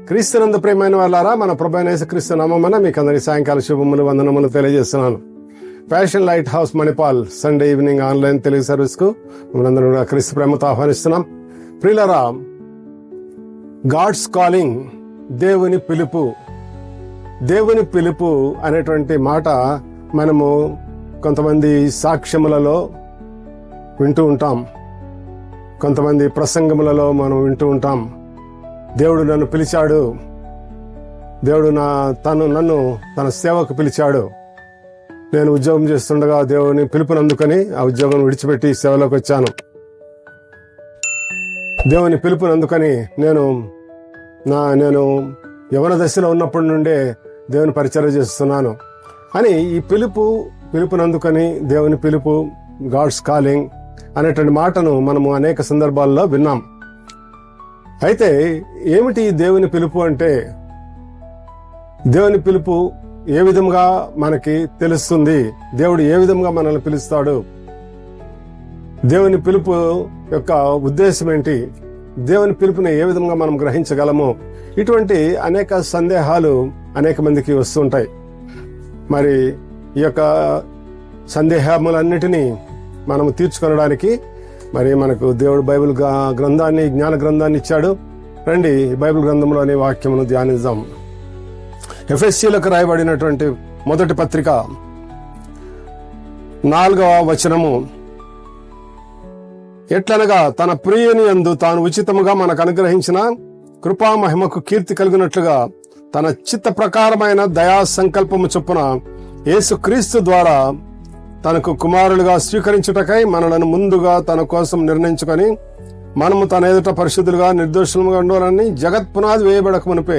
క్రీస్తునందు ప్రియమైన వాళ్ళారా, మన ప్రభువైన యేసుక్రీస్తు నామమున మీకు అందరికీ సాయంకాల శుభములు వందనములు తెలియజేస్తున్నాను. Fashion light house Manipal Sunday evening online Telugu service కు మనందరూ కూడా క్రీస్తు ప్రేమతో ఆహ్వానిస్తున్నాం. ప్రియులారా, గాడ్స్ కాలింగ్, దేవుని పిలుపు, దేవుని పిలుపు అనేటువంటి మాట మనము కొంతమంది సాక్ష్యములలో వింటూ ఉంటాం, కొంతమంది ప్రసంగములలో మనం వింటూ ఉంటాం. దేవుడు నన్ను పిలిచాడు, దేవుడు నన్ను తన సేవకు పిలిచాడు, నేను ఉద్యోగం చేస్తుండగా దేవుని పిలుపునందుకని ఆ ఉద్యోగం విడిచిపెట్టి సేవలోకి వచ్చాను, దేవుని పిలుపునందుకని నేను యవన దశలో ఉన్నప్పటి నుండే దేవుని పరిచర్య చేస్తున్నాను అని ఈ పిలుపునందుకని దేవుని పిలుపు, గాడ్స్ కాలింగ్ అనేటువంటి మాటను మనము అనేక సందర్భాల్లో విన్నాం. అయితే ఏమిటి దేవుని పిలుపు అంటే, దేవుని పిలుపు ఏ విధంగా మనకి తెలుస్తుంది, దేవుడు ఏ విధంగా మనల్ని పిలుస్తాడు, దేవుని పిలుపు యొక్క ఉద్దేశం ఏంటి, దేవుని పిలుపుని ఏ విధంగా మనం గ్రహించగలము, ఇటువంటి అనేక సందేహాలు అనేక మందికి వస్తుంటాయి. మరి ఈ యొక్క సందేహములన్నిటినీ మనము తీర్చుకొనడానికి మరి మనకు దేవుడు బైబిల్ గ్రంథాన్ని, జ్ఞాన గ్రంథాన్ని ఇచ్చాడు. రండి బైబిల్ గ్రంథంలోని వాక్యమును ధ్యానిద్దాం. ఎఫెసీయులకు రాయబడినటువంటి మొదటి పత్రిక 4వ వచనము, ఎట్లనగా తన ప్రియుని యందు తాను ఉచితముగా మనకు అనుగ్రహించిన కృపా మహిమకు కీర్తి కలిగినట్లుగా తన చిత్త ప్రకారమైన దయా సంకల్పము చొప్పున యేసుక్రీస్తు ద్వారా తనకు కుమారులుగా స్వీకరించుటకై మనలను ముందుగా తన కోసం నిర్ణయించుకొని మనము తన ఎదుట పరిశుద్ధులుగా నిర్దోషులుగా ఉండాలని జగత్ పునాది వేయబడక మునిపే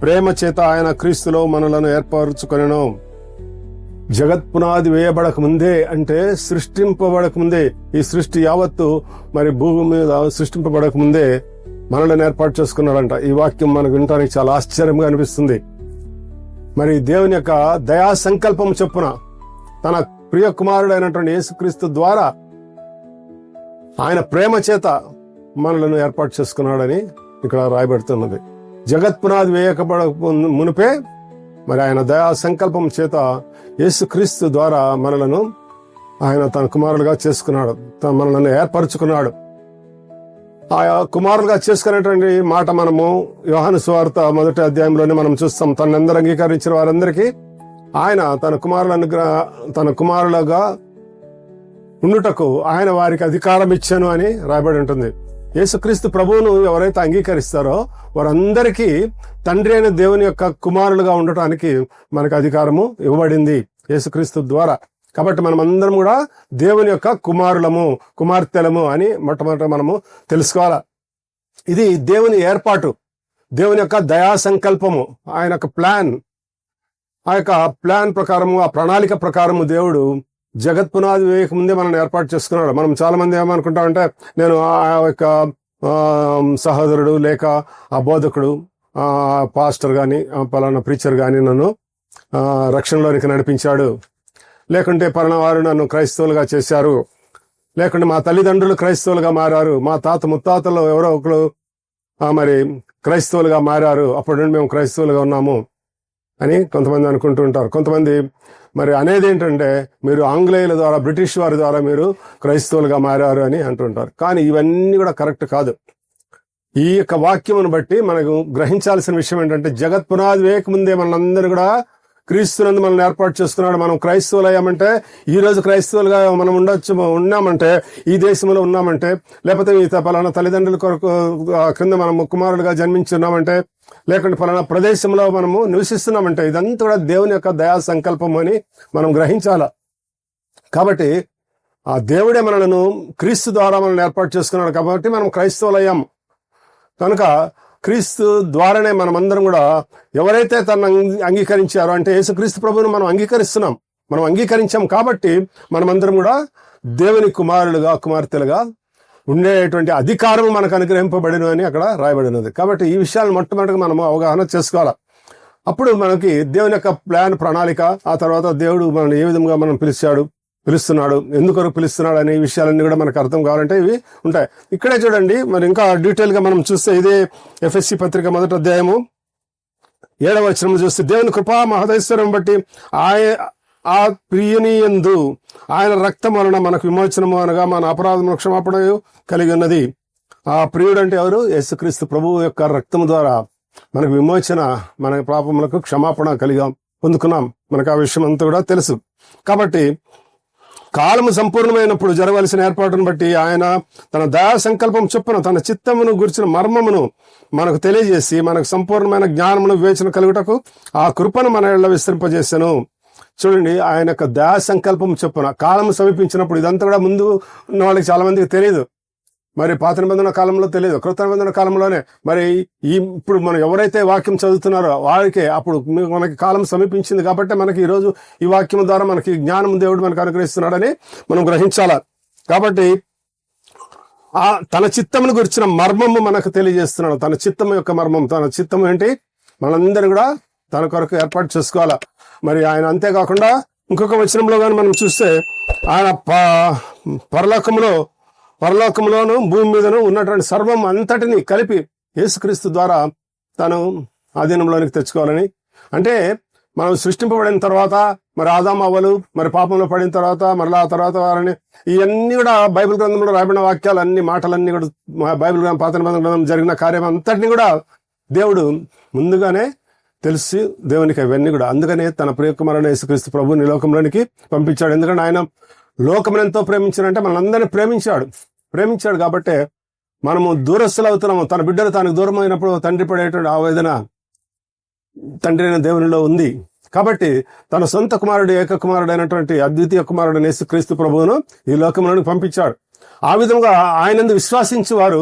ప్రేమ చేత ఆయన క్రీస్తులో మనలను ఏర్పరచుకొనెను. జగత్ పునాది వేయబడక ముందే అంటే సృష్టింపబడక ముందే, ఈ సృష్టి యావత్తు మరి భూమి మీద సృష్టింపబడక ముందే మనలను ఏర్పాటు చేసుకున్నాడంట. ఈ వాక్యం మనకు వినటానికి చాలా ఆశ్చర్యంగా అనిపిస్తుంది. మరి దేవుని యొక్క దయా సంకల్పం చొప్పున తన ప్రియ కుమారుడైనటువంటి యేసుక్రీస్తు ద్వారా ఆయన ప్రేమ చేత మనలను ఏర్పాటు చేసుకున్నాడని ఇక్కడ రాయబడుతున్నది. జగత్ పునాది వేయకబడ మునిపే మరి ఆయన దయా సంకల్పం చేత యేసుక్రీస్తు ద్వారా మనలను ఆయన తన కుమారులుగా చేసుకున్నాడు, మనలను ఏర్పరచుకున్నాడు. ఆ కుమారులుగా చేసుకునేటువంటి మాట మనము యోహాను సువార్త 1వ అధ్యాయంలోనే మనం చూస్తాం. తనందరూ అంగీకరించిన వారందరికీ ఆయన తన కుమారులుగా ఉండుటకు ఆయన వారికి అధికారం ఇచ్చాను అని రాయబడి ఉంటుంది. యేసుక్రీస్తు ప్రభువును ఎవరైతే అంగీకరిస్తారో వారందరికీ తండ్రి అయిన దేవుని యొక్క కుమారులుగా ఉండటానికి మనకు అధికారము ఇవ్వబడింది యేసుక్రీస్తు ద్వారా. కాబట్టి మనం అందరం కూడా దేవుని యొక్క కుమారులము, కుమార్తెలము అని మొట్టమొదట మనము తెలుసుకోవాలా. ఇది దేవుని ఏర్పాటు, దేవుని యొక్క దయా సంకల్పము, ఆయన యొక్క ప్లాన్. ఆ యొక్క ప్లాన్ ప్రకారము, ఆ ప్రణాళిక ప్రకారము దేవుడు జగత్ పునాది వేయక ముందే మనల్ని ఏర్పాటు చేసుకున్నాడు. మనం చాలా మంది ఏమనుకుంటామంటే, నేను ఆ యొక్క సహోదరుడు లేక ఆ బోధకుడు, పాస్టర్ గాని, పలానా ప్రీచర్ గాని నన్ను రక్షణలోనికి నడిపించాడు, లేకుంటే పలానా వారు నన్ను క్రైస్తవులుగా చేశారు, లేకుంటే మా తల్లిదండ్రులు క్రైస్తవులుగా మారారు, మా తాత ముత్తాతలు ఎవరో ఒకరు మరి క్రైస్తవులుగా మారారు, అప్పటి నుండి మేము క్రైస్తవులుగా ఉన్నాము అని కొంతమంది అనుకుంటూ ఉంటారు. కొంతమంది మరి అనేది ఏంటంటే, మీరు ఆంగ్లేయుల ద్వారా, బ్రిటిష్ వారి ద్వారా మీరు క్రైస్తవులుగా మారారు అని అంటుంటారు. కానీ ఇవన్నీ కూడా కరెక్ట్ కాదు. ఈ యొక్క వాక్యమును బట్టి మనకు గ్రహించాల్సిన విషయం ఏంటంటే, జగత్ పునాది వేయకముందే మనందరూ కూడా క్రీస్తునందు మనల్ని ఏర్పాటు చేసుకున్నాడు. మనం క్రైస్తవులు అయ్యామంటే, ఈ రోజు క్రైస్తవులుగా మనం ఉన్నామంటే, ఈ దేశంలో ఉన్నామంటే, లేకపోతే ఈ పలానా తల్లిదండ్రుల కొరకు క్రింద మనము కుమారులుగా జన్మించి ఉన్నామంటే, లేకుంటే పలానా ప్రదేశంలో మనము నివసిస్తున్నామంటే, ఇదంతా కూడా దేవుని యొక్క దయా సంకల్పం అని మనం గ్రహించాల. కాబట్టి ఆ దేవుడే మనలను క్రీస్తు ద్వారా మనల్ని ఏర్పాటు చేసుకున్నాడు. కాబట్టి మనం క్రైస్తవులయ్యాం కనుక క్రీస్తు ద్వారానే మనమందరం కూడా ఎవరైతే తనను అంగీకరించారో, అంటే యేసుక్రీస్తు ప్రభువును మనం అంగీకరించాం కాబట్టి మనమందరం కూడా దేవుని కుమారులుగా, కుమార్తెలుగా ఉండేటువంటి అధికారం మనకు అనుగ్రహింపబడిన అని అక్కడ రాయబడినది. కాబట్టి ఈ విషయాలను మొట్టమొదటిగా మనము అవగాహన చేసుకోవాలి. అప్పుడు మనకి దేవుని యొక్క ప్లాన్, ప్రణాళిక, ఆ తర్వాత దేవుడు మనల్ని ఏ విధంగా మనం పిలుస్తున్నాడు, ఎందుకొరకు పిలుస్తున్నాడు అనే విషయాలన్నీ కూడా మనకు అర్థం కావాలంటే ఇవి ఉంటాయి. ఇక్కడే చూడండి, మరి ఇంకా డీటెయిల్ గా మనం చూస్తే ఇదే ఎఫ్ఎస్సి పత్రిక 1వ అధ్యాయము 7వ వచనం చూస్తే దేవుని కృపా మహదైశ్వర్యం బట్టి ఆ ప్రియుని యందు ఆయన రక్తం వలన మనకు విమోచనము అనగా మన అపరాధముల క్షమాపణ కలిగి ఉన్నది. ఆ ప్రియుడు అంటే ఎవరు? యేసుక్రీస్తు ప్రభువు యొక్క రక్తం ద్వారా మనకు విమోచన, మన పాపములకు క్షమాపణ పొందుకున్నాం. మనకు ఆ విషయం అంతా కూడా తెలుసు. కాబట్టి కాలము సంపూర్ణమైనప్పుడు జరగవలసిన ఏర్పాటును బట్టి ఆయన తన దయా సంకల్పం చొప్పున తన చిత్తమును గురించిన మర్మమును మనకు తెలియజేసి మనకు సంపూర్ణమైన జ్ఞానమును వివేచన కలుగుటకు ఆ కృపను మన ఇళ్ళ విస్తరింపజేశాను. చూడండి, ఆయన యొక్క దయా సంకల్పం చొప్పున కాలము సమీపించినప్పుడు, ఇదంతా కూడా ముందు ఉన్న వాళ్ళకి చాలా మందికి తెలియదు. మరి పాత నిబంధన కాలంలో తెలియదు, కృత నిబంధన కాలంలోనే. మరి ఇప్పుడు మనం ఎవరైతే వాక్యం చదువుతున్నారో వారికే అప్పుడు మనకి కాలం సమీపించింది కాబట్టి మనకి ఈరోజు ఈ వాక్యం ద్వారా మనకి జ్ఞానం దేవుడు మనకు అనుగ్రహిస్తున్నాడని మనం గ్రహించాల. కాబట్టి తన చిత్తమును గురించిన మర్మము మనకు తెలియజేస్తున్నాడు. తన చిత్తం యొక్క మర్మం, తన చిత్తం ఏంటి? మనందరూ కూడా తన కొరకు ఏర్పాటు చేసుకోవాలా. మరి ఆయన అంతేకాకుండా ఇంకొక వచనంలో కానీ మనం చూస్తే ఆయన పరలోకంలోను భూమి మీదను ఉన్నటువంటి సర్వం అంతటిని కలిపి యేసుక్రీస్తు ద్వారా తను ఆధీనంలోనికి తెచ్చుకోవాలని. అంటే మనం సృష్టింపబడిన తర్వాత, మరి ఆదాము అవ్వలు మరి పాపంలో పడిన తర్వాత, మరలా ఆ తర్వాత వారిని, ఇవన్నీ కూడా బైబిల్ గ్రంథంలో రాయబడిన వాక్యాలు, అన్ని మాటలన్నీ కూడా బైబిల్ గ్రంథం, పాత నిబంధన గ్రంథం జరిగిన కార్యం అంతటిని కూడా దేవుడు ముందుగానే తెలిసి దేవునికి అవన్నీ కూడా, అందుకనే తన ప్రియకుమారుడైన యేసుక్రీస్తు ప్రభువుని లోకంలోనికి పంపించాడు. ఎందుకంటే ఆయన లోకమును ఎంతో ప్రేమించాడంటే మనందరినీ ప్రేమించాడు కాబట్టి మనము దూరస్తులు అవుతున్నాము. తన బిడ్డలు తనకు దూరం అయినప్పుడు తండ్రి పడేటువంటి ఆవేదన తండ్రి అయిన దేవునిలో ఉంది. కాబట్టి తన సొంత కుమారుడు, ఏక కుమారుడైనటువంటి అద్వితీయ కుమారుడైన యేసుక్రీస్తు ప్రభువును ఈ లోకంలోనికి పంపించాడు. ఆ విధంగా ఆయనందు విశ్వాసించి వారు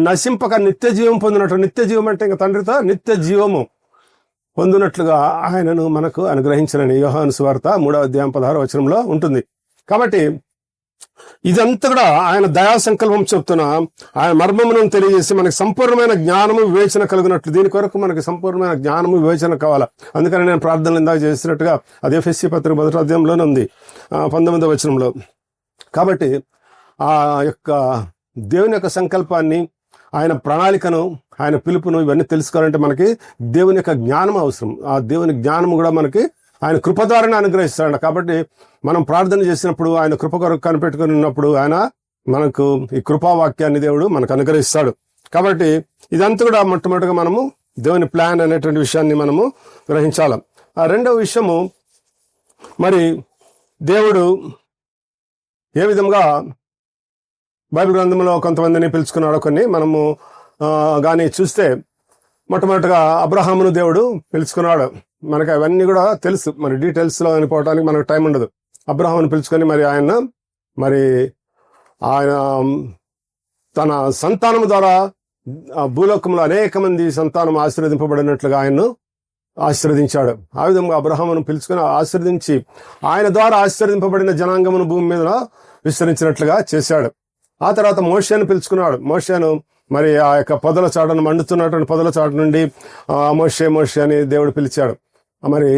నశింపక నిత్య జీవం పొందినట్టు, నిత్య జీవం అంటే ఇంకా తండ్రితో నిత్య జీవము పొందినట్లుగా ఆయనను మనకు అనుగ్రహించాలని యోహాను సువార్త 3వ అధ్యాయం 16వ వచనంలో ఉంటుంది. కాబట్టి ఇదంతా కూడా ఆయన దయా సంకల్పం చెప్తున్న ఆయన మర్మమును తెలియజేసి మనకి సంపూర్ణమైన జ్ఞానము వివేచన కలిగినట్లు, దీని కొరకు మనకి సంపూర్ణమైన జ్ఞానము వివేచన కావాలా. అందుకని నేను ప్రార్థనలు ఇందాక చేసినట్టుగా అదే ఎఫెసీ పత్రిక 1వ అధ్యాయంలోనే ఉంది 19వ వచనంలో. కాబట్టి ఆ యొక్క దేవుని యొక్క సంకల్పాన్ని, ఆయన ప్రణాళికను, ఆయన పిలుపును ఇవన్నీ తెలుసుకోవాలంటే మనకి దేవుని యొక్క జ్ఞానం అవసరం. ఆ దేవుని జ్ఞానం కూడా మనకి ఆయన కృప ద్వారానే అనుగ్రహిస్తాడు. కాబట్టి మనం ప్రార్థన చేసినప్పుడు, ఆయన కృప కొరకు కనిపెట్టుకుని ఉన్నప్పుడు ఆయన మనకు ఈ కృపావాక్యాన్ని దేవుడు మనకు అనుగ్రహిస్తాడు. కాబట్టి ఇదంతా కూడా మొట్టమొదటిగా మనము దేవుని ప్లాన్ అనేటువంటి విషయాన్ని మనము గ్రహించాలి. ఆ రెండవ విషయము, మరి దేవుడు ఏ విధంగా బైబిల్ గ్రంథంలో కొంతమందిని పిలుచుకున్నాడో కొన్ని మనము కానీ చూస్తే, మొట్టమొదటిగా అబ్రహామును దేవుడు పిలుచుకున్నాడు. మనకి అవన్నీ కూడా తెలుసు, మరి డీటెయిల్స్లో అనిపోవడానికి మనకు టైం ఉండదు. అబ్రహామును పిలుచుకొని మరి ఆయన తన సంతానం ద్వారా భూలోకంలో అనేక మంది సంతానం ఆశీర్వదింపబడినట్లుగా ఆయన్ను ఆశీర్వదించాడు. ఆ విధంగా అబ్రహామును పిలుచుకొని ఆశీర్వదించి ఆయన ద్వారా ఆశీర్వదింపబడిన జనాంగమును భూమి మీద విస్తరించినట్లుగా చేశాడు. ఆ తర్వాత మోషేను పిలుచుకున్నాడు. మోషేను మరి ఆ యొక్క పొదల చాటును, మండుతున్నటువంటి పొదల చాటు నుండి మోషే మోషే అని దేవుడు పిలిచాడు. మరి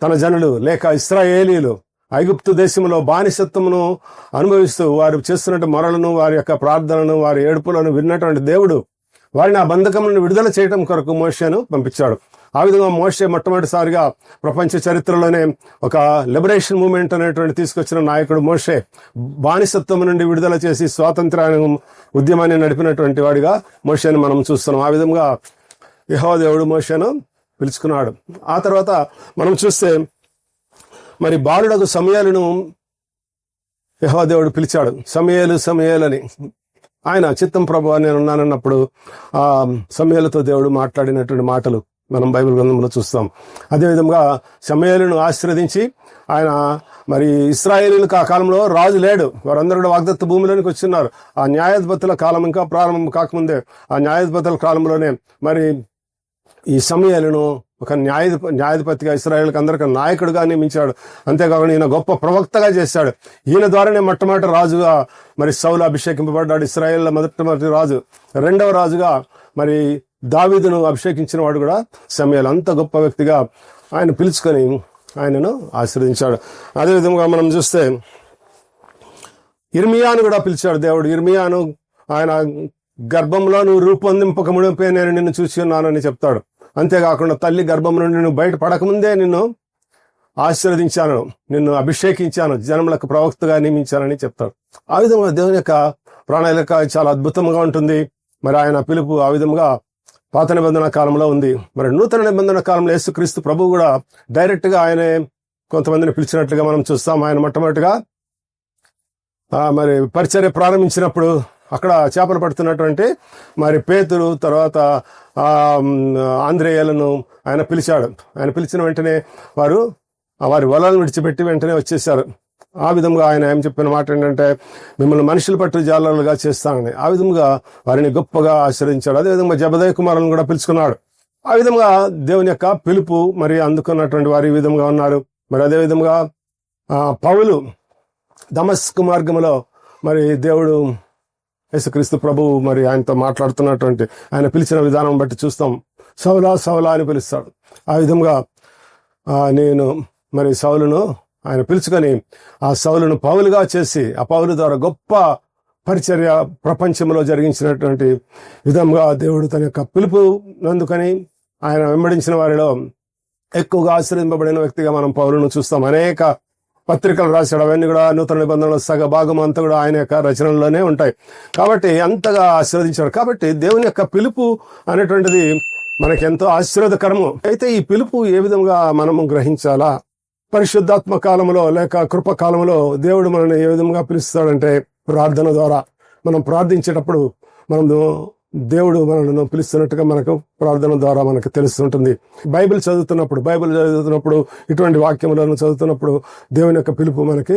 తన జనులు లేక ఇశ్రాయేలీలు ఐగుప్తు దేశంలో బానిసత్వమును అనుభవిస్తూ వారు చేస్తున్నట్టు మొరలను, వారి యొక్క ప్రార్థనను, వారి ఏడుపులను విన్నటువంటి దేవుడు వారిని ఆ బంధకములను విడుదల చేయడం కొరకు మోషేను పంపించాడు. ఆ విధంగా మోషే మొట్టమొదటిసారిగా ప్రపంచ చరిత్రలోనే ఒక లిబరేషన్ మూవ్మెంట్ అనేటువంటి తీసుకొచ్చిన నాయకుడు మోషే. బానిసత్వం నుండి విడుదల చేసి స్వాతంత్ర ఉద్యమాన్ని నడిపినటువంటి వాడిగా మోషేను మనం చూస్తున్నాం. ఆ విధంగా యెహోవా దేవుడు మోషేను పిలుచుకున్నాడు. ఆ తర్వాత మనం చూస్తే మరి బాలుడకు సమూయేలును యెహోవా దేవుడు పిలిచాడు. సమూయేలు అని. ఆయన చిత్తం ప్రభువా నేను ఉన్నానన్నప్పుడు ఆ సమూయేలుతో దేవుడు మాట్లాడినటువంటి మాటలు మనం బైబిల్ గ్రంథంలో చూస్తాం. అదేవిధంగా సమూయేలును ఆశీర్వదించి ఆయన మరి ఇశ్రాయేలీలకు ఆ కాలంలో రాజు లేడు, వారందరూ కూడా వాగ్దత్త భూమిలోనికి వచ్చిన్నారు. ఆ న్యాయాధిపతుల కాలం ఇంకా ప్రారంభం కాకముందే ఆ న్యాయాధిపతుల కాలంలోనే మరి ఈ సమూయేలును ఒక న్యాయాధిపతిగా ఇశ్రాయేలుకి అందరికీ నాయకుడిగా నియమించాడు. అంతేకాకుండా ఈయన గొప్ప ప్రవక్తగా చేశాడు. ఈయన ద్వారానే మొట్టమొదటి రాజుగా మరి సౌలు అభిషేకింపబడ్డాడు. ఇశ్రాయేల్లో మొట్టమొదటి రాజు. రెండవ రాజుగా మరి దావీదును అభిషేకించిన వాడు కూడా సమూయేలు. అంత గొప్ప వ్యక్తిగా ఆయన పిలుచుకొని ఆయనను ఆశీర్వదించాడు. అదేవిధంగా మనం చూస్తే ఇర్మియాను కూడా పిలిచాడు దేవుడు. ఇర్మియాను ఆయన గర్భంలో నువ్వు రూపొందింపక ముడిపే నేను నిన్ను చూసి ఉన్నానని చెప్తాడు. అంతేకాకుండా తల్లి గర్భం నుండి నువ్వు బయట పడకముందే నిన్ను ఆశీర్వదించాను, నిన్ను అభిషేకించాను, జనములకు ప్రవక్తగా నియమించానని చెప్తాడు. ఆ విధంగా దేవుని యొక్క ప్రణాళిక చాలా అద్భుతంగా ఉంటుంది. మరి ఆయన పిలుపు ఆ విధంగా పాత నిబంధన కాలంలో ఉంది. మరి నూతన నిబంధన కాలంలో యేసుక్రీస్తు ప్రభు కూడా డైరెక్ట్ గా ఆయనే కొంతమందిని పిలిచినట్లుగా మనం చూస్తాం. ఆయన మొట్టమొదటిగా మరి పరిచర్య ప్రారంభించినప్పుడు అక్కడ చేపలు పడుతున్నటువంటి మరి పేతురు, తర్వాత ఆంద్రేయులను ఆయన పిలిచాడు. ఆయన పిలిచిన వెంటనే వారి వలలను విడిచిపెట్టి వెంటనే వచ్చేసారు. ఆ విధంగా ఆయన ఏం చెప్పిన మాట ఏంటంటే, మిమ్మల్ని మనుషులు పట్టు జాలరులుగా చేస్తానని. ఆ విధంగా వారిని గొప్పగా ఆశీర్వదించాడు. అదేవిధంగా జబదయి కుమారులను కూడా పిలుచుకున్నాడు. ఆ విధంగా దేవుని యొక్క పిలుపు మరి అందుకున్నటువంటి వారు ఈ విధంగా ఉన్నారు. మరి అదేవిధంగా పౌలు దమస్కు మార్గంలో మరి దేవుడు యేసుక్రీస్తు ప్రభువు మరి ఆయనతో మాట్లాడుతున్నటువంటి ఆయన పిలిచిన విధానం బట్టి చూస్తాం. సౌలా సౌలా అని పిలుస్తాడు. ఆ విధంగా నేను మరి సౌలును ఆయన పిలుచుకొని ఆ సౌలును పౌలుగా చేసి ఆ పౌలు ద్వారా గొప్ప పరిచర్య ప్రపంచంలో జరిగించినటువంటి విధంగా దేవుడు తన యొక్క పిలుపు నందుకని ఆయన వెంబడించిన వారిలో ఎక్కువగా ఆశీర్వదింపబడిన వ్యక్తిగా మనం పౌలును చూస్తాం. అనేక పత్రికలు రాశాడు. అవన్నీ కూడా నూతన నిబంధనలో సగ భాగం అంతా కూడా ఆయన యొక్క రచనల్లోనే ఉంటాయి. కాబట్టి అంతగా ఆశీర్వదించాడు. కాబట్టి దేవుని యొక్క పిలుపు అనేటువంటిది మనకి ఎంతో ఆశీర్వాదకరము. అయితే ఈ పిలుపు ఏ విధంగా మనము గ్రహించాలా? పరిశుద్ధాత్మ కాలంలో లేక కృపకాలంలో దేవుడు మనల్ని ఏ విధంగా పిలుస్తాడంటే ప్రార్థన ద్వారా. మనం ప్రార్థించేటప్పుడు దేవుడు మనల్ని పిలుస్తున్నట్టుగా మనకు ప్రార్థన ద్వారా మనకు తెలుస్తుంటుంది. బైబిల్ చదువుతున్నప్పుడు ఇటువంటి వాక్యములను చదువుతున్నప్పుడు దేవుని యొక్క పిలుపు మనకి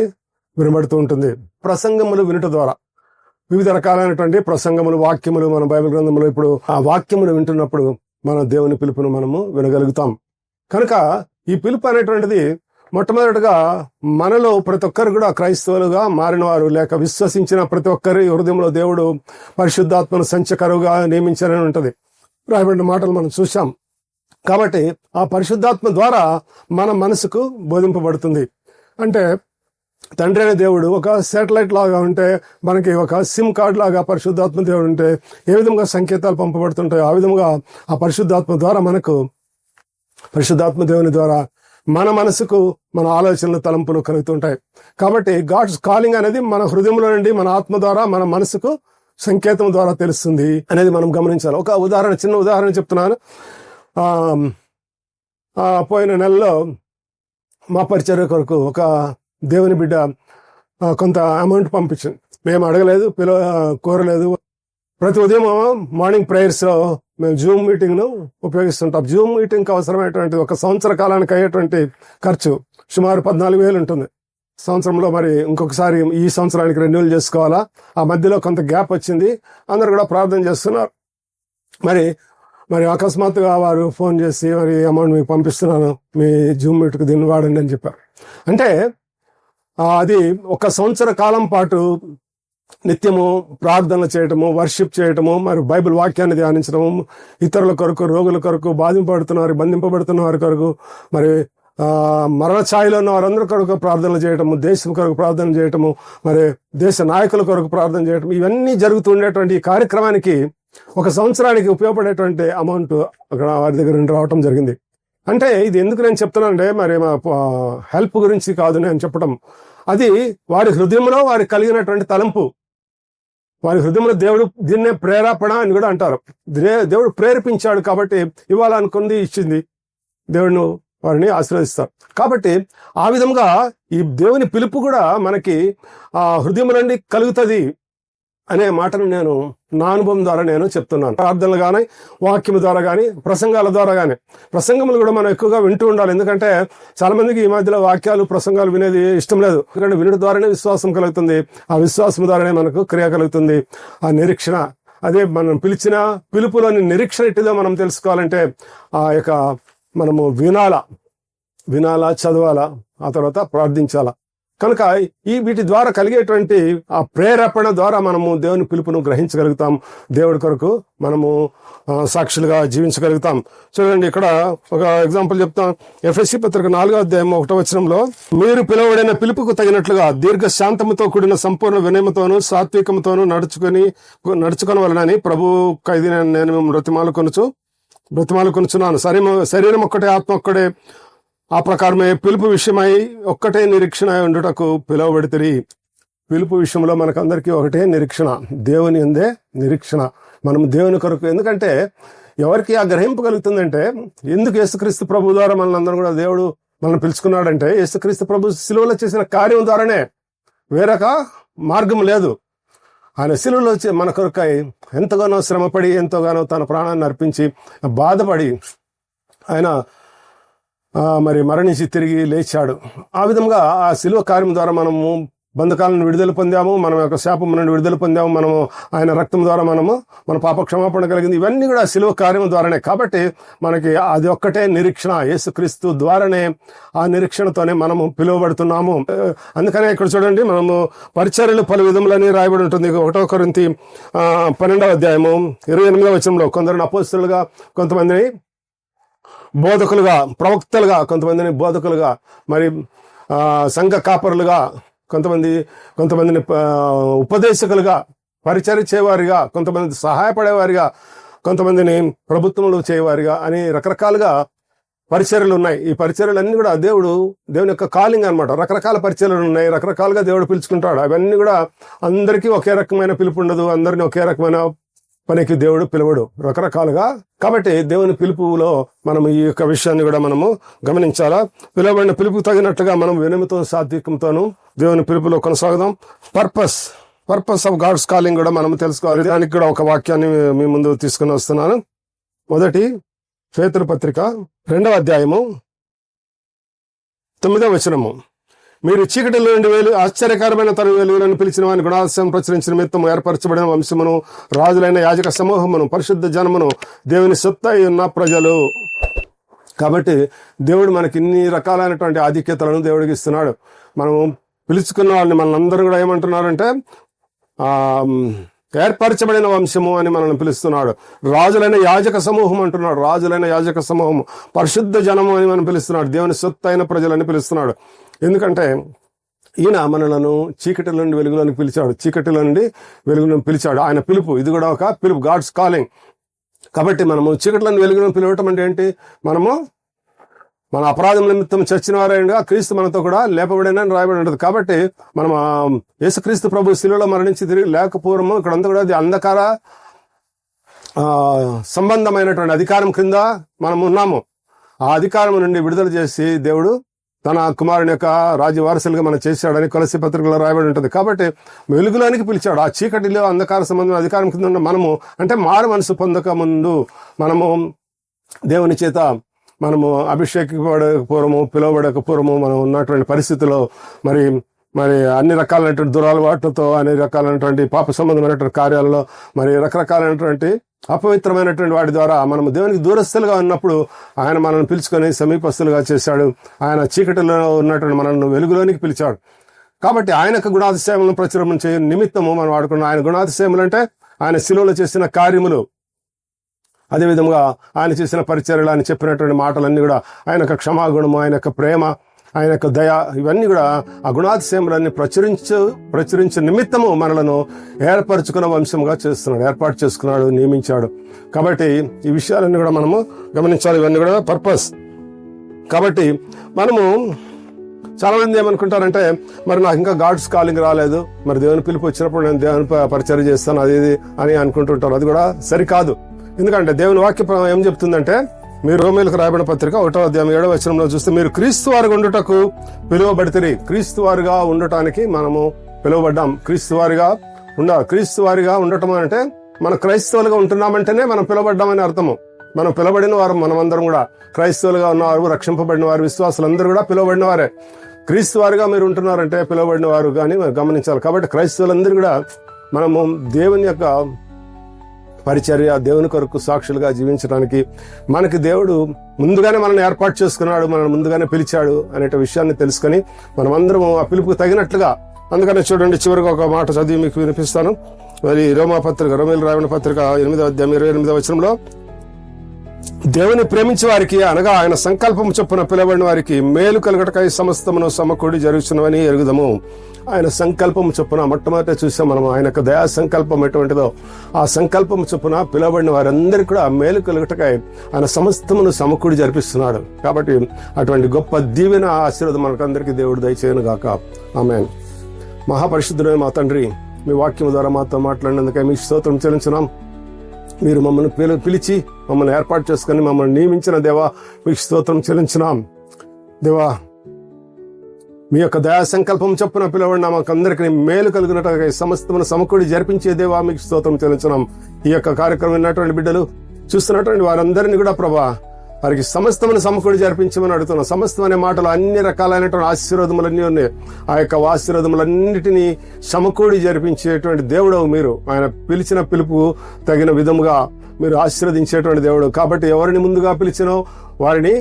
వినబడుతూ ఉంటుంది. ప్రసంగములు వినుట ద్వారా వివిధ రకాలైనటువంటి ప్రసంగములు, వాక్యములు మన బైబిల్ గ్రంథంలో ఇప్పుడు ఆ వాక్యములు వింటున్నప్పుడు మన దేవుని పిలుపును మనము వినగలుగుతాం. కనుక ఈ పిలుపు అనేటువంటిది మొట్టమొదటిగా మనలో ప్రతి ఒక్కరు కూడా క్రైస్తవులుగా మారిన వారు లేక విశ్వసించిన ప్రతి ఒక్కరి హృదయంలో దేవుడు పరిశుద్ధాత్మను సంచకరువుగా నియమించాలని ఉంటుంది. రాయబడిన మాటలు మనం చూసాం. కాబట్టి ఆ పరిశుద్ధాత్మ ద్వారా మన మనసుకు బోధింపబడుతుంది. అంటే తండ్రి అనే దేవుడు ఒక శాటిలైట్ లాగా ఉంటే, మనకి ఒక సిమ్ కార్డ్ లాగా పరిశుద్ధాత్మ దేవుడు ఉంటే ఏ విధంగా సంకేతాలు పంపబడుతుంటాయో ఆ విధంగా ఆ పరిశుద్ధాత్మ ద్వారా పరిశుద్ధాత్మ దేవుని ద్వారా మన మనసుకు మన ఆలోచనలు, తలంపులు కలుగుతుంటాయి. కాబట్టి గాడ్స్ కాలింగ్ అనేది మన హృదయంలో నుండి మన ఆత్మ ద్వారా మన మనసుకు సంకేతం ద్వారా తెలుస్తుంది అనేది మనం గమనించాలి. ఒక చిన్న ఉదాహరణ చెప్తున్నాను. పోయిన నెలలో మా పరిచర్య కొరకు ఒక దేవుని బిడ్డ కొంత అమౌంట్ పంపించింది. మేము అడగలేదు, కోరలేదు. ప్రతి ఉదయం మార్నింగ్ ప్రేయర్స్ లో మేము జూమ్ మీటింగ్ ను ఉపయోగిస్తుంటాం. జూమ్ మీటింగ్ కి అవసరమైనటువంటి ఒక సంవత్సర కాలానికి అయ్యేటువంటి ఖర్చు సుమారు 14,000 ఉంటుంది సంవత్సరంలో. మరి ఇంకొకసారి ఈ సంవత్సరానికి రెన్యూవల్ చేసుకోవాలా. ఆ మధ్యలో కొంత గ్యాప్ వచ్చింది. అందరు కూడా ప్రార్థన చేస్తున్నారు. మరి అకస్మాత్తుగా వారు ఫోన్ చేసి మరి అమౌంట్ మీకు పంపిస్తున్నాను, మీ జూమ్ మీట్కి దీన్ని వాడండి అని చెప్పారు. అంటే అది ఒక సంవత్సర కాలం పాటు నిత్యము ప్రార్థనలు చేయటము, వర్షిప్ చేయటము, మరి బైబిల్ వాక్యాన్ని ధ్యానించడము, ఇతరుల కొరకు, రోగుల కొరకు, బంధింపబడుతున్న వారి కొరకు, మరి మరణ ఛాయలో ఉన్న వారందరి కొరకు ప్రార్థనలు చేయటము, దేశం కొరకు ప్రార్థన చేయటము, మరి దేశ నాయకుల కొరకు ప్రార్థన చేయటం, ఇవన్నీ జరుగుతుండేటువంటి ఈ కార్యక్రమానికి ఒక సంవత్సరానికి ఉపయోగపడేటువంటి అమౌంట్ అక్కడ వారి దగ్గర నుండి రావటం జరిగింది. అంటే ఇది ఎందుకు నేను చెప్తున్నానంటే మరి మా హెల్ప్ గురించి కాదు నేను చెప్పడం. అది వారి హృదయంలో వారికి కలిగినటువంటి తలంపు. వారి హృదయంలో దేవుడు దీన్నే ప్రేరేపణ అని కూడా అంటారు. దేవుడు ప్రేరేపించాడు కాబట్టి ఇవ్వాలనుకుంది ఇచ్చింది. దేవుడు వారిని ఆశీర్వదిస్తారు. కాబట్టి ఆ విధంగా ఈ దేవుని పిలుపు కూడా మనకి ఆ హృదయం నుండి కలుగుతుంది అనే మాటను నేను నా అనుభవం ద్వారా నేను చెప్తున్నాను. ప్రార్థనలు కానీ, వాక్యము ద్వారా కానీ, ప్రసంగాల ద్వారా కానీ. ప్రసంగములు కూడా మనం ఎక్కువగా వింటూ ఉండాలి. ఎందుకంటే చాలా మందికి ఈ మధ్యలో వాక్యాలు, ప్రసంగాలు వినేది ఇష్టం లేదు. ఎందుకంటే వినడం ద్వారానే విశ్వాసం కలుగుతుంది. ఆ విశ్వాసం ద్వారానే మనకు క్రియ కలుగుతుంది. ఆ నిరీక్షణ, అదే మనం పిలిచిన పిలుపులోని నిరీక్షణ ఎట్టిదో మనం తెలుసుకోవాలంటే మనము వినాలా, చదవాలా, ఆ తర్వాత ప్రార్థించాలా. కనుక వీటి ద్వారా కలిగేటువంటి ఆ ప్రేరేపణ ద్వారా మనము దేవుని పిలుపును గ్రహించగలుగుతాం. దేవుడి కొరకు మనము సాక్షులుగా జీవించగలుగుతాం. చూడండి, ఇక్కడ ఒక ఎగ్జాంపుల్ చెప్తాం. ఎఫెసీ పత్రిక 4వ అధ్యాయం 1వ వచనంలో, మీరు పిలువబడిన పిలుపుకు తగినట్లుగా దీర్ఘ శాంతముతో కూడిన సంపూర్ణ వినయముతోను సాత్వికముతోను నడుచుకొనవలనని ప్రభు ఖైదీ నేను బ్రతిమాలుకొనుచు బ్రతిమాలుకొనుచున్నాను. శరీరం ఒక్కటే, ఆత్మ ఒక్కటే, ఆ ప్రకారమే పిలుపు విషయమై ఒక్కటే నిరీక్షణ ఉండుటకు పిలువబడితిరి. పిలుపు విషయంలో మనకందరికీ ఒకటే నిరీక్షణ, దేవుని యందే నిరీక్షణ. మనం దేవుని కొరకు, ఎందుకంటే ఎవరికి ఆ గ్రహింపు కలుగుతుందంటే, ఎందుకు యేసుక్రీస్తు ప్రభు ద్వారా మనల్ని అందరూ కూడా దేవుడు మనల్ని పిలుచుకున్నాడంటే, యేసుక్రీస్తు ప్రభు శిలువలో చేసిన కార్యం ద్వారానే, వేరొక మార్గం లేదు. ఆయన శిలువలో మన కొరకై ఎంతగానో శ్రమపడి, ఎంతగానో తన ప్రాణాన్ని అర్పించి బాధపడి ఆయన మరి మరణించి తిరిగి లేచాడు. ఆ విధంగా ఆ శిలువ కార్యం ద్వారా మనము బంధకాలను విడుదల పొందాము, మన యొక్క శాపం నుండి విడుదల పొందాము, మనము ఆయన రక్తం ద్వారా మన పాప క్షమాపణ కలిగింది. ఇవన్నీ కూడా శిలువ కార్యం ద్వారానే. కాబట్టి మనకి అది ఒక్కటే నిరీక్షణ, యేసుక్రీస్తు ద్వారానే, ఆ నిరీక్షణతోనే మనము పిలువబడుతున్నాము. అందుకనే ఇక్కడ చూడండి, మనము పరిచర్యలు పలు విధములని రాయబడి ఉంటుంది. 1 కొరింథీ 12వ అధ్యాయము 28వ వచనంలో కొందరిని అపోస్తలులుగా, కొంతమందిని బోధకులుగా, ప్రవక్తలుగా, కొంతమందిని బోధకులుగా, మరి సంఘ కాపరులుగా, కొంతమందిని ఉపదేశకులుగా, పరిచర్య చేయవారిగా, కొంతమంది సహాయపడేవారిగా, కొంతమందిని ప్రభుత్వంలో చేయవారిగా అని రకరకాలుగా పరిచర్యలు ఉన్నాయి. ఈ పరిచర్యలన్నీ కూడా దేవుని యొక్క కాలింగ్ అన్నమాట. రకరకాల పరిచర్యలు ఉన్నాయి, రకరకాలుగా దేవుడు పిలుచుకుంటాడు. అవన్నీ కూడా అందరికీ ఒకే రకమైన పిలుపు ఉండదు, అందరినీ ఒకే రకమైన పనికి దేవుడు పిలువడు, రకరకాలుగా. కాబట్టి దేవుని పిలుపులో మనం ఈ యొక్క విషయాన్ని కూడా మనము గమనించాలా. పిలువబడిన పిలుపు తగినట్లుగా మనం వినయంతో, సాత్వికంతోనూ దేవుని పిలుపులో కొనసాగుదాం. పర్పస్ ఆఫ్ గాడ్స్ కాలింగ్ కూడా మనం తెలుసుకోవాలి. దానికి కూడా ఒక వాక్యాన్ని మీ ముందు తీసుకుని వస్తున్నాను. మొదటి పేతురు పత్రిక 2వ అధ్యాయము 9వ వచనము. మీరు చీకటిలో నుండి ఆశ్చర్యకరమైన తన వెలుగులను పిలిచిన వారిని గుణాశయం ప్రచురించిన నిమిత్తము ఏర్పరచబడిన వంశమును, రాజులైన యాజక సమూహమును, పరిశుద్ధ జనమును, దేవుని సొత్తై ఉన్న ప్రజలు. కాబట్టి దేవుడు మనకి ఇన్ని రకాలైనటువంటి ఆధిక్యతలను దేవుడికి ఇస్తున్నాడు. మనము పిలుచుకున్న వాళ్ళని మనందరూ కూడా ఏమంటున్నారంటే ఏర్పరచబడిన వంశము అని మనల్ని పిలుస్తున్నాడు. రాజులైన యాజక సమూహం అంటున్నాడు, రాజులైన యాజక సమూహము, పరిశుద్ధ జనము అని మనం పిలుస్తున్నాడు, దేవుని సొత్తైన ప్రజలని పిలుస్తున్నాడు. ఎందుకంటే ఈయన మనలను చీకటిలో నుండి వెలుగులోనికి పిలిచాడు, చీకటిలో నుండి వెలుగులోకి పిలిచాడు. ఆయన పిలుపు, ఇది కూడా ఒక పిలుపు, గాడ్స్ కాలింగ్. కాబట్టి మనము చీకటిలో వెలుగులోకి పిలవటం అంటే ఏంటి? మనము మన అపరాధం నిమిత్తం చచ్చిన వారైనా క్రీస్తు మనతో కూడా లేపబడినని రాయబడి ఉంటుంది. కాబట్టి మనం యేసుక్రీస్తు ప్రభు శిలువలో మరణించి తిరిగి లేకపోవడము, ఇక్కడంతా కూడా అది అంధకార సంబంధమైనటువంటి అధికారం కింద మనం ఉన్నాము. ఆ అధికారం నుండి విడుదల చేసి దేవుడు తన కుమారుని యొక్క రాజ్యవారసులుగా మనం చేశాడని కొలస్సీ పత్రికలో రాయబడి ఉంటుంది. కాబట్టి వెలుగులోనికి పిలిచాడు. ఆ చీకటిలో అంధకార సంబంధం అధికారం కింద ఉన్న మనము, అంటే మారు మనసు పొందక ముందు మనము దేవుని చేత మనము అభిషేకింపబడకపోవడము, పిలువబడకపోవడము, మనం ఉన్నటువంటి పరిస్థితుల్లో మరి అన్ని రకాలైనటువంటి దురలవాట్లతో, అన్ని రకాలైనటువంటి పాప సంబంధమైనటువంటి కార్యాలలో, మరి రకరకాలైనటువంటి అపవిత్రమైనటువంటి వాటి ద్వారా మనము దేవునికి దూరస్తులుగా ఉన్నప్పుడు ఆయన మనల్ని పిలుచుకొని సమీపస్తులుగా చేశాడు. ఆయన చీకటిలో ఉన్నటువంటి మనల్ని వెలుగులోనికి పిలిచాడు. కాబట్టి ఆయన యొక్క గుణాతిశయములను ప్రచురం చేయ నిమిత్తము మనం వాడుకున్నాం. ఆయన గుణాతిశయములు అంటే ఆయన శిలువలో చేసిన కార్యములు, అదేవిధంగా ఆయన చేసిన పరిచర్యలు, ఆయన చెప్పినటువంటి మాటలన్నీ కూడా ఆయన యొక్క క్షమాగుణము, ఆయన యొక్క ప్రేమ, ఆయన యొక్క దయ, ఇవన్నీ కూడా ఆ గుణాతిశయములన్నీ ప్రచురించే నిమిత్తము మనలను ఏర్పరచుకున్న వంశంగా చేస్తున్నాడు, ఏర్పాటు చేసుకున్నాడు, నియమించాడు. కాబట్టి ఈ విషయాలన్నీ కూడా మనము గమనించాలి. ఇవన్నీ కూడా పర్పస్. కాబట్టి మనము చాలా మంది ఏమనుకుంటారంటే, మరి నాకు ఇంకా గాడ్స్ కాలింగ్ రాలేదు, మరి దేవుని పిలుపు వచ్చినప్పుడు నేను దేవుని పరిచర్య చేస్తాను అది అని అనుకుంటుంటారు. అది కూడా సరికాదు. ఎందుకంటే దేవుని వాక్యం ఏం చెప్తుందంటే, మీరు రోమీయులకు రాయబడిన పత్రిక 1వ అధ్యాయం 7వ వచనంలో చూస్తే, మీరు క్రీస్తు వారుగా ఉండుటకు పిలువబడితిరి. క్రీస్తు వారుగా ఉండటానికి మనము పిలువబడ్డాం. క్రీస్తు వారిగా ఉండటం అంటే మనం క్రైస్తవులుగా ఉంటున్నామంటేనే మనం పిలువబడ్డామని అర్థము. మనం పిలువబడిన వారు, మనమందరం కూడా క్రైస్తవులుగా ఉన్నవారు, రక్షింపబడిన వారు, విశ్వాసులందరూ కూడా పిలువబడిన వారే. క్రీస్తు వారుగా మీరు ఉంటున్నారంటే పిలువబడిన వారు కానీ గమనించాలి. కాబట్టి క్రైస్తవులందరూ కూడా మనము దేవుని యొక్క పరిచర్య, దేవుని కొరకు సాక్షులుగా జీవించడానికి మనకి దేవుడు ముందుగానే మనల్ని ఏర్పాటు చేసుకున్నాడు, మనల్ని ముందుగానే పిలిచాడు అనే విషయాన్ని తెలుసుకొని మనమందరం ఆ పిలుపుకు తగినట్లుగా. అందుకనే చూడండి, చివరిగా ఒక మాట చదివి మీకు వినిపిస్తాను. మరి రోమీయులు రాయబడిన పత్రిక 8వ అధ్యాయం 28వ వచనంలో, దేవుని ప్రేమించే వారికి అనగా ఆయన సంకల్పం చొప్పున పిలవడిన వారికి మేలు కలుగటకై సమస్తమును సమకూడి జరుగుతున్నవని ఎరుగుదము. ఆయన సంకల్పం చొప్పున మొట్టమొదట చూసాం మనం. ఆయన యొక్క దయా సంకల్పం ఎటువంటిదో ఆ సంకల్పం చొప్పున పిలవబడిన వారందరికీ కూడా మేలు కలుగటకై ఆయన సమస్తమును సమకూడి జరిపిస్తున్నాడు. కాబట్టి అటువంటి గొప్ప దీవెన ఆశీర్వాదం మనకందరికీ దేవుడు దయచేయను గాక. ఆమేన్. మహాపరిశుద్ధుడైన మా తండ్రి, మీ వాక్యం ద్వారా మాతో మాట్లాడినందుకై మీకు స్తోత్రం చెల్లించున్నాం. మీరు మమ్మల్ని పిలిచి మమ్మల్ని ఏర్పాటు చేసుకుని మమ్మల్ని నియమించిన దేవా మీకు స్తోత్రం చెల్లించున్నాం. దేవా, మీ యొక్క దయా సంకల్పం చొప్పున పిలవడిన మాకందరికీ మేలు కలిగినట్టుగా సమస్తమును సమకూడి జరిపించే దేవా మీకు స్తోత్రం చెల్లించున్నాం. ఈ యొక్క కార్యక్రమం విన్నటువంటి బిడ్డలు, చూస్తున్నటువంటి వారందరినీ కూడా ప్రభా వారికి సమస్తమును సమకూడి జరిపించమని అడుగుతున్నాం. సమస్తం అనే మాటలు అన్ని రకాలైనటువంటి ఆశీర్వాదములన్నీ ఉన్నాయి. ఆ యొక్క ఆశీర్వాదములన్నిటినీ సమకూడి జరిపించేటువంటి దేవుడు మీరు. ఆయన పిలిచిన పిలుపు తగిన విధముగా మీరు ఆశీర్వదించేటువంటి దేవుడు. కాబట్టి ఎవరిని ముందుగా పిలిచినో వారిని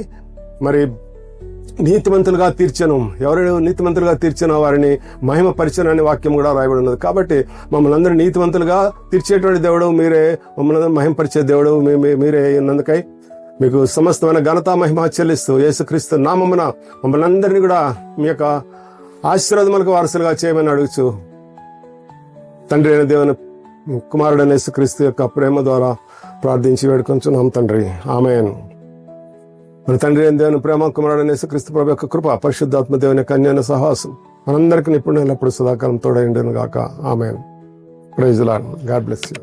మరి నీతిమంతులుగా తీర్చను, ఎవరు నీతిమంతులుగా తీర్చినో వారిని మహిమ పరిచయం అనే వాక్యం కూడా రాయబడి ఉన్నది. కాబట్టి మమ్మల్ని అందరూ నీతిమంతులుగా తీర్చేటువంటి దేవుడు మీరే, మమ్మల్ని అందరూ మహిమపరిచే దేవుడు మీరే ఉన్నందుకై మీకు సమస్తమైన ఘనత మహిమ చెల్లిస్తూ యేసుక్రీస్తు నామమున మమ్మల్ని అందరినీ కూడా మీ యొక్క ఆశీర్వాదములకు వారసులుగా చేయమని అడుగుచు తండ్రి అయిన దేవుని కుమారుడైన యేసుక్రీస్తు యొక్క ప్రేమ ద్వారా ప్రార్థించి వేడుకొంచున్నాం తండ్రి. ఆమేన్. మన తండ్రి అయిన దేవుని ప్రేమ, కుమారుడైన యేసుక్రీస్తు ప్రభు యొక్క కృప, పరిశుద్ధాత్మ దేవుని కన్యాన సహవాసం మనందరికీ ఇప్పుడు ఎల్లప్పుడు సదాకాలం తోడైండును గాక. Amen. Praise the Lord. God bless you.